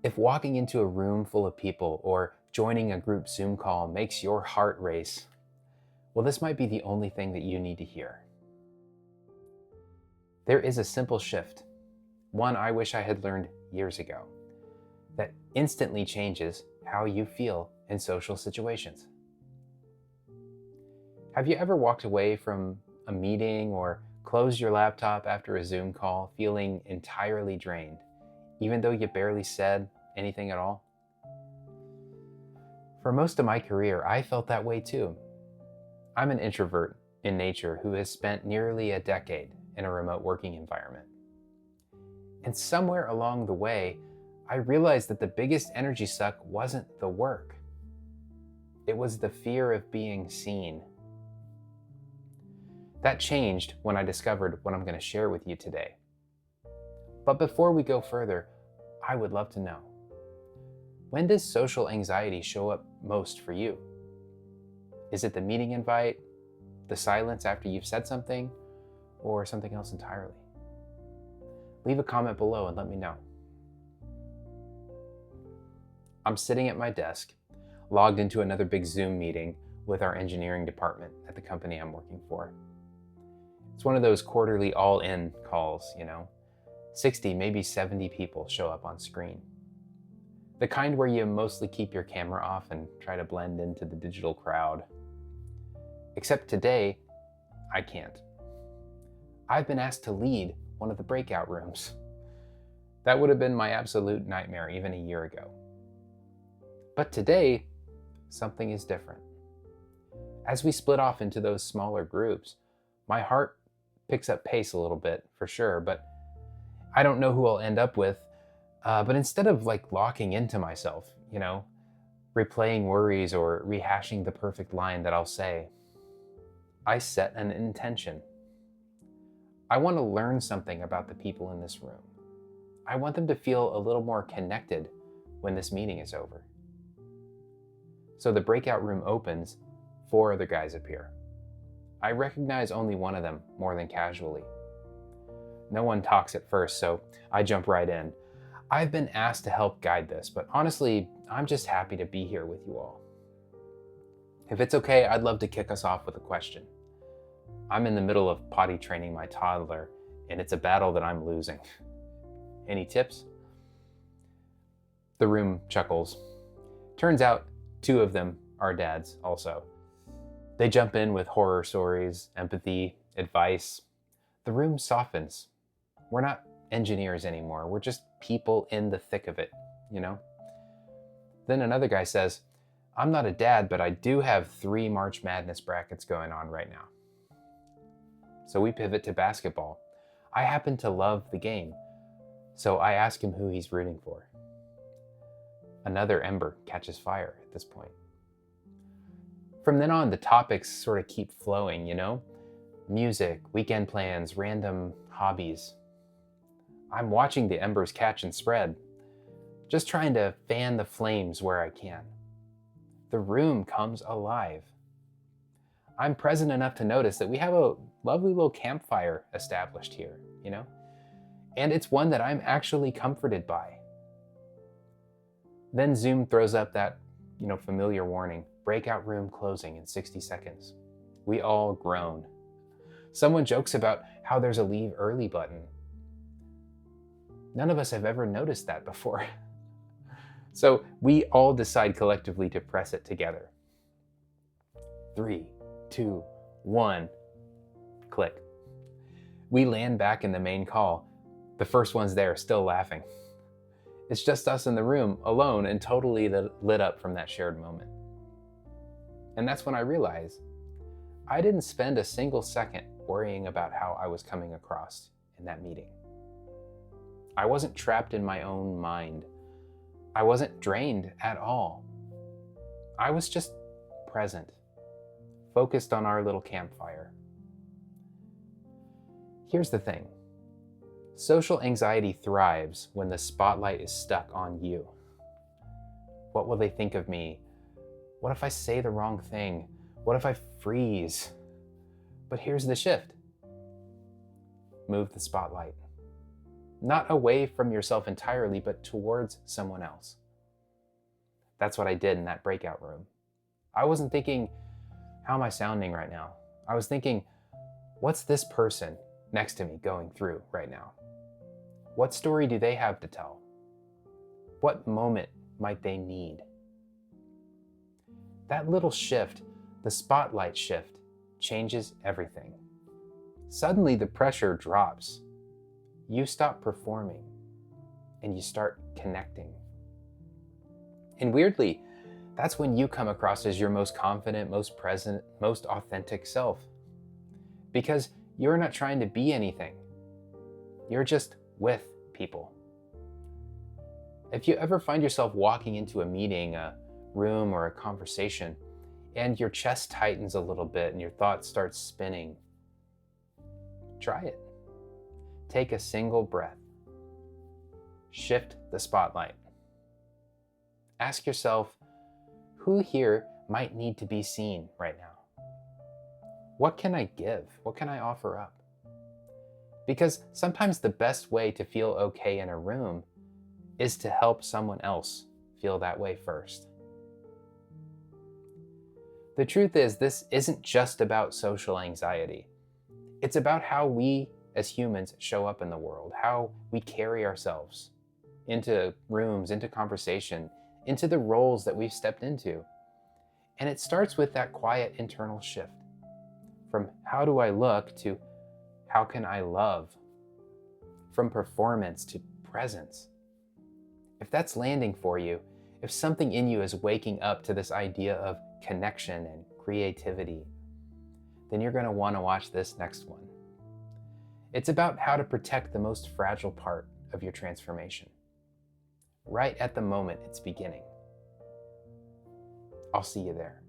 If walking into a room full of people or joining a group Zoom call makes your heart race, well, this might be the only thing that you need to hear. There is a simple shift, one I wish I had learned years ago, that instantly changes how you feel in social situations. Have you ever walked away from a meeting or closed your laptop after a Zoom call feeling entirely drained, even though you barely said anything at all? For most of my career, I felt that way too. I'm an introvert in nature who has spent nearly a decade in a remote working environment. And somewhere along the way, I realized that the biggest energy suck wasn't the work. It was the fear of being seen. That changed when I discovered what I'm going to share with you today. But before we go further, I would love to know, when does social anxiety show up most for you? Is it the meeting invite, the silence after you've said something, or something else entirely? Leave a comment below and let me know. I'm sitting at my desk, logged into another big Zoom meeting with our engineering department at the company I'm working for. It's one of those quarterly all-in calls, 60, maybe 70 people show up on screen. The kind where you mostly keep your camera off and try to blend into the digital crowd. Except today, I can't. I've been asked to lead one of the breakout rooms. That would have been my absolute nightmare even a year ago. But today, something is different. As we split off into those smaller groups, my heart picks up pace a little bit, for sure, but I don't know who I'll end up with. But instead of locking into myself, replaying worries or rehashing the perfect line that I'll say, I set an intention. I want to learn something about the people in this room. I want them to feel a little more connected when this meeting is over. So the breakout room opens, 4 other guys appear. I recognize only one of them more than casually. No one talks at first, so I jump right in. I've been asked to help guide this, but honestly, I'm just happy to be here with you all. If it's okay, I'd love to kick us off with a question. I'm in the middle of potty training my toddler, and it's a battle that I'm losing. Any tips? The room chuckles. Turns out 2 of them are dads also. They jump in with horror stories, empathy, advice. The room softens. We're not engineers anymore. We're just people in the thick of it, Then another guy says, I'm not a dad, but I do have 3 March Madness brackets going on right now. So we pivot to basketball. I happen to love the game, so I ask him who he's rooting for. Another ember catches fire at this point. From then on, the topics sort of keep flowing, Music, weekend plans, random hobbies. I'm watching the embers catch and spread, just trying to fan the flames where I can. The room comes alive. I'm present enough to notice that we have a lovely little campfire established here, And it's one that I'm actually comforted by. Then Zoom throws up that, familiar warning, breakout room closing in 60 seconds. We all groan. Someone jokes about how there's a leave early button. None of us have ever noticed that before. So we all decide collectively to press it together. 3, 2, 1, click. We land back in the main call. The first one's there, still laughing. It's just us in the room, alone and totally lit up from that shared moment. And that's when I realized I didn't spend a single second worrying about how I was coming across in that meeting. I wasn't trapped in my own mind. I wasn't drained at all. I was just present, focused on our little campfire. Here's the thing. Social anxiety thrives when the spotlight is stuck on you. What will they think of me? What if I say the wrong thing? What if I freeze? But here's the shift. Move the spotlight. not away from yourself entirely, but towards someone else. That's what I did in that breakout room. I wasn't thinking, how am I sounding right now? I was thinking, what's this person next to me going through right now? What story do they have to tell? What moment might they need? That little shift, the spotlight shift, changes everything. Suddenly the pressure drops. You stop performing and you start connecting. And weirdly, that's when you come across as your most confident, most present, most authentic self. Because you're not trying to be anything. You're just with people. If you ever find yourself walking into a meeting, a room, or a conversation, and your chest tightens a little bit and your thoughts start spinning, try it. Take a single breath. Shift the spotlight. Ask yourself, who here might need to be seen right now? What can I give? What can I offer up? Because sometimes the best way to feel okay in a room is to help someone else feel that way first. The truth is, this isn't just about social anxiety. It's about how we as humans show up in the world, how we carry ourselves into rooms, into conversation, into the roles that we've stepped into. And it starts with that quiet internal shift from how do I look to how can I love, from performance to presence. If that's landing for you, if something in you is waking up to this idea of connection and creativity, then you're going to want to watch this next one. It's about how to protect the most fragile part of your transformation, right at the moment it's beginning. I'll see you there.